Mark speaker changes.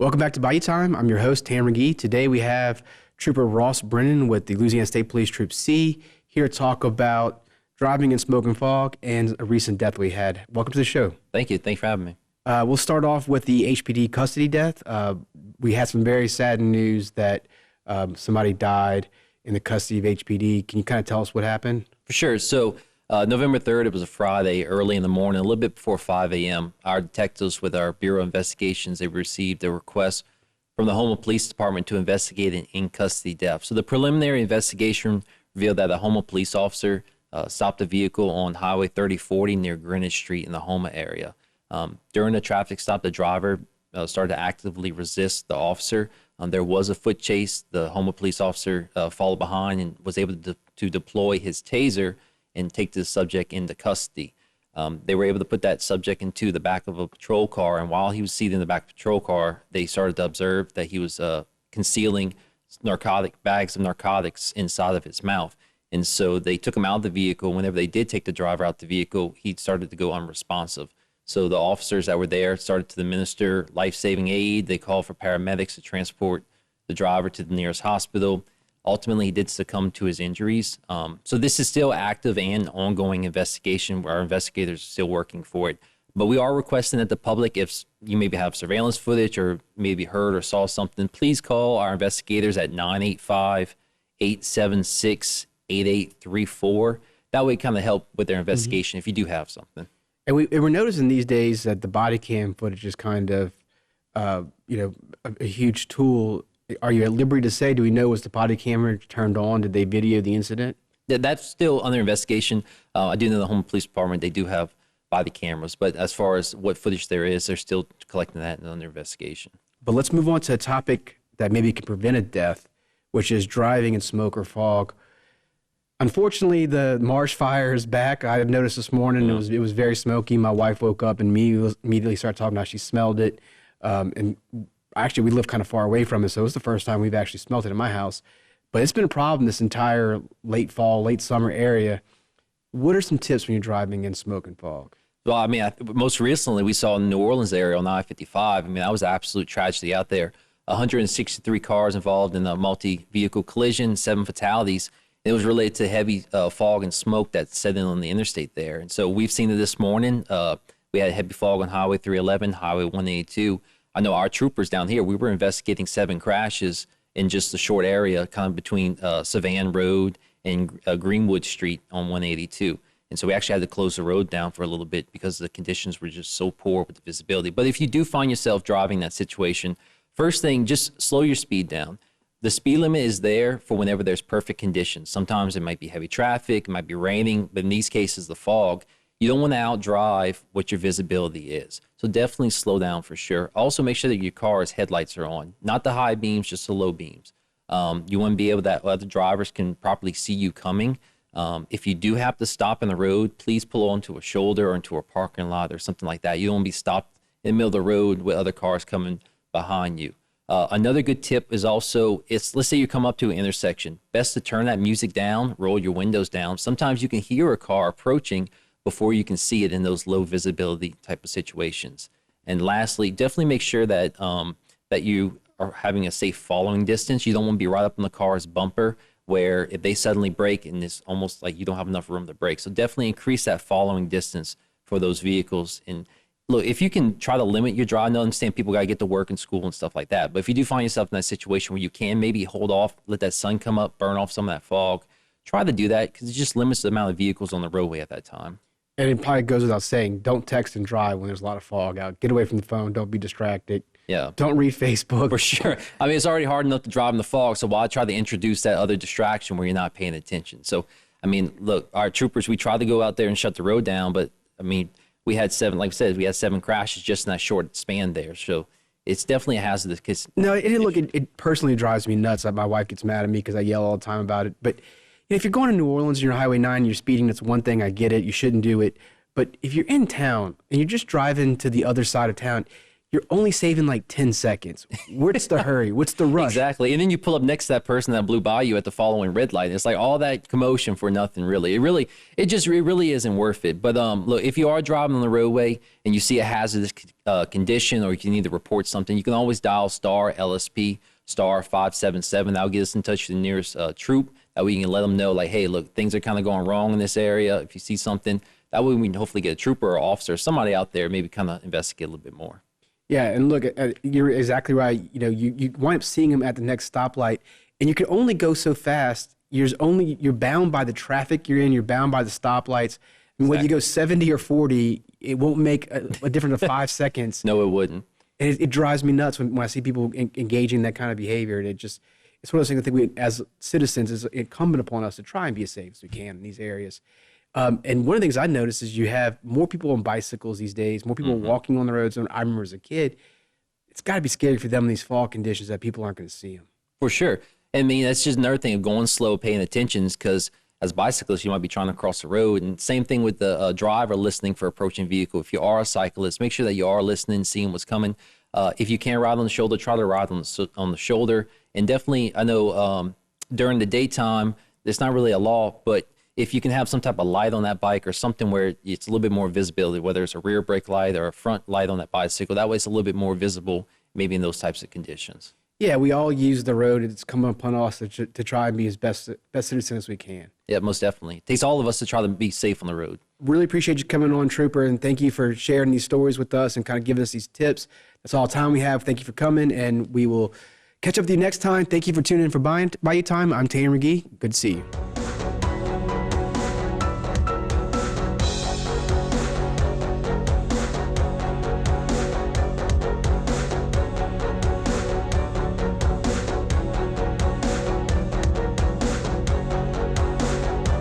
Speaker 1: Welcome back to Bayou Time. I'm your host, Tam McGee. Today we have Trooper Ross Brennan with the Louisiana State Police Troop C here to talk about driving in smoke and fog and a recent death we had. Welcome to the show.
Speaker 2: Thank you. Thanks for having me.
Speaker 1: We'll start off with the HPD custody death. We had some very sad news that somebody died in the custody of HPD. Can you kind of tell us what happened?
Speaker 2: For sure. So November 3rd, it was a Friday, early in the morning, a little bit before 5 a.m. Our detectives with our Bureau of Investigations, they received a request from the Houma Police Department to investigate an in-custody death. So the preliminary investigation revealed that a Houma police officer stopped a vehicle on Highway 3040 near Greenwich Street in the Houma area. During the traffic stop, the driver started to actively resist the officer. There was a foot chase. The Houma police officer followed behind and was able to deploy his taser and take the subject into custody. They were able to put that subject into the back of a patrol car, and while he was seated in the back of the patrol car, they started to observe that he was concealing bags of narcotics inside of his mouth. And so they took him out of the vehicle. Whenever they did take the driver out the vehicle, he started to go unresponsive. So the officers that were there started to administer life-saving aid. They called for paramedics to transport the driver to the nearest hospital. Ultimately, he did succumb to his injuries. So this is still active and ongoing investigation where our investigators are still working for it. But we are requesting that the public, if you maybe have surveillance footage or maybe heard or saw something, please call our investigators at 985-876-8834. That way kind of help with their investigation if you do have something.
Speaker 1: And we're noticing these days that the body cam footage is kind of, a huge tool. Are you at liberty to say, do we know, was the body camera turned on? Did they video the incident?
Speaker 2: That's still under investigation. I do know the Houma Police Department, they do have body cameras, but as far as what footage there is, they're still collecting that and under investigation.
Speaker 1: But let's move on to a topic that maybe can prevent a death, which is driving in smoke or fog. Unfortunately, the marsh fire is back. I noticed this morning it was very smoky. My wife woke up and immediately started talking about she smelled it. And actually, we live kind of far away from it, so it was the first time we've actually smelled it in my house. But it's been a problem this entire late fall, late summer area. What are some tips when you're driving in smoke and fog?
Speaker 2: Well, I mean, most recently we saw in the New Orleans area on I-55. I mean, that was an absolute tragedy out there. 163 cars involved in a multi-vehicle collision, 7 fatalities. It was related to heavy fog and smoke that set in on the interstate there. And so we've seen it this morning. We had heavy fog on Highway 311, Highway 182. I know our troopers down here, we were investigating 7 crashes in just a short area, kind of between Savannah Road and Greenwood Street on 182. And so we actually had to close the road down for a little bit because the conditions were just so poor with the visibility. But if you do find yourself driving that situation, first thing, just slow your speed down. The speed limit is there for whenever there's perfect conditions. Sometimes it might be heavy traffic, it might be raining, but in these cases, the fog, you don't want to outdrive what your visibility is. So definitely slow down for sure. Also make sure that your car's headlights are on, not the high beams, just the low beams. You want to be able that other drivers can properly see you coming. If you do have to stop in the road, please pull onto a shoulder or into a parking lot or something like that. You don't want to be stopped in the middle of the road with other cars coming behind you. Another good tip is also, let's say you come up to an intersection, best to turn that music down, roll your windows down. Sometimes you can hear a car approaching before you can see it in those low visibility type of situations. And lastly, definitely make sure that that you are having a safe following distance. You don't want to be right up on the car's bumper where if they suddenly brake and it's almost like you don't have enough room to brake. So definitely increase that following distance for those vehicles. And look, if you can try to limit your drive, I understand people got to get to work and school and stuff like that. But if you do find yourself in that situation where you can maybe hold off, let that sun come up, burn off some of that fog, try to do that because it just limits the amount of vehicles on the roadway at that time.
Speaker 1: And it probably goes without saying, don't text and drive when there's a lot of fog out. Get away from the phone. Don't be distracted.
Speaker 2: Yeah.
Speaker 1: Don't read Facebook.
Speaker 2: For sure. I mean, it's already hard enough to drive in the fog, so why try to introduce that other distraction where you're not paying attention? So, I mean, look, our troopers, we tried to go out there and shut the road down, but, I mean, we had 7, like I said, we had 7 crashes just in that short span there. So it's definitely a hazardous. Cause
Speaker 1: no, it personally drives me nuts. My wife gets mad at me because I yell all the time about it. But if you're going to New Orleans and you're on Highway 9, you're speeding, that's one thing. I get it. You shouldn't do it. But if you're in town and you're just driving to the other side of town, you're only saving like 10 seconds. What's the hurry? What's the rush?
Speaker 2: Exactly. And then you pull up next to that person that blew by you at the following red light. And it's like all that commotion for nothing, really. It really isn't worth it. But look, if you are driving on the roadway and you see a hazardous condition, or you can either report something, you can always dial star LSP star 577. That'll get us in touch with the nearest troop. That way you can let them know, like, hey, look, things are kind of going wrong in this area. If you see something, that way we can hopefully get a trooper or officer, somebody out there, maybe kind of investigate a little bit more.
Speaker 1: Yeah, and look, you're exactly right. You know, you wind up seeing them at the next stoplight, and you can only go so fast. You're bound by the traffic you're in. You're bound by the stoplights. And whether you go 70 or 40, it won't make a difference of 5 seconds.
Speaker 2: No, it wouldn't.
Speaker 1: And it drives me nuts when I see people engaging in that kind of behavior. And it's one of those things I think we, as citizens, is incumbent upon us to try and be as safe as we can in these areas. And one of the things I noticed is you have more people on bicycles these days, more people walking on the roads. And I remember as a kid, it's got to be scary for them in these fall conditions that people aren't going to see them.
Speaker 2: For sure. I mean, that's just another thing of going slow, paying attention, because as bicyclists, you might be trying to cross the road. And same thing with the driver listening for approaching vehicle. If you are a cyclist, make sure that you are listening, seeing what's coming. If you can't ride on the shoulder, try to ride on the shoulder. And definitely, I know during the daytime, it's not really a law, but if you can have some type of light on that bike or something where it's a little bit more visibility, whether it's a rear brake light or a front light on that bicycle, that way it's a little bit more visible, maybe in those types of conditions.
Speaker 1: Yeah, we all use the road. It's come upon us to try and be as best citizen as we can.
Speaker 2: Yeah, most definitely. It takes all of us to try to be safe on the road.
Speaker 1: Really appreciate you coming on, Trooper, and thank you for sharing these stories with us and kind of giving us these tips. That's all the time we have. Thank you for coming, and we will catch up with you next time. Thank you for tuning in for Bayou Time. I'm Taylor McGee. Good to see you.